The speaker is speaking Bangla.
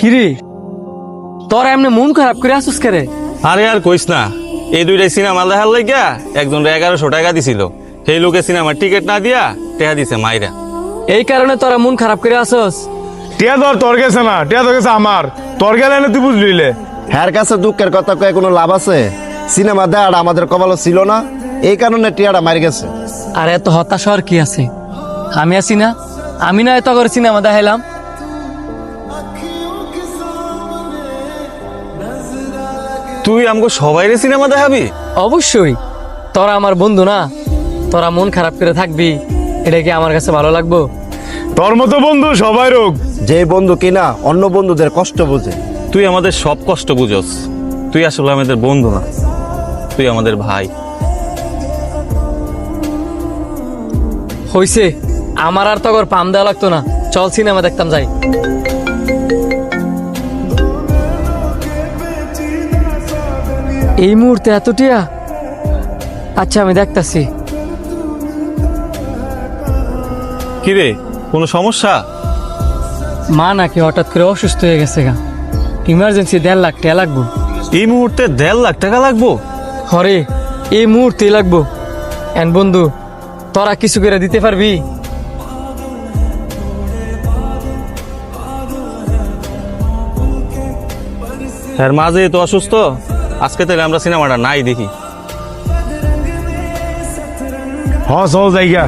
কিরে তোর এমনি মন খারাপ করে আসুস করে? আরে আর কইস না, এই দুইটাই সিনেমা দেখার লাগিয়া একজন 1100 টাকা দিছিল, সেই লোকে সিনেমার টিকিট না দিয়া টাকা দিছে মাইরা। এই কারণে তোরা মন খারাপ করে আসস? টিয়া তোর গেছে না, টিয়া তো গেছে আমার। তোর গেলে না তুই বুঝলিলে। হ্যার কাছে দুঃখের কথা কয়ে কোনো লাভ আছে? সিনেমা দেখাটা আমাদের কপালও ছিল না, এই কারণে টিয়াটা মারি গেছে। আর এত হতাশ হওয়ার কি আছে? আমি আছি না, আমি না এত করে সিনেমা দেখাইলাম। তুই আমাকে সবাইরে সিনেমা দেখাবি? অবশ্যই, তোরা আমার বন্ধু না, তোরা মন খারাপ করে থাকবি, এটা কি আমার কাছে ভালো লাগবো? তোর মতো বন্ধু সবাই রোগ। যে বন্ধু কিনা অন্য বন্ধুদের কষ্ট বোঝে। তুই আমাদের সব কষ্ট বুঝোস। তুই আসলে আমাদের বন্ধু না, তুই আমাদের ভাই। হইছে, আমার আর তগর পাম দেওয়া লাগতো না। চল সিনেমা দেখতাম যাই। এই মুহূর্তে এতটিয়া? আচ্ছা আমি দেখতাছি। কিরে, কোনো সমস্যা? মা নাকি হঠাৎ করে অসুস্থ হয়ে গেছে গা, ইমার্জেন্সি 1.5 লাখ টাকা লাগবো। এই মুহূর্তে 1.5 লাখ টাকা লাগবো? হরে, এই মুহূর্তেই লাগবো। এন বন্ধু, তোরা কিছু করে দিতে পারবি? এর মাঝে তো অসুস্থ, আজকে তাহলে আমরা সিনেমাটা নাই দেখি। হ চল জায়গা।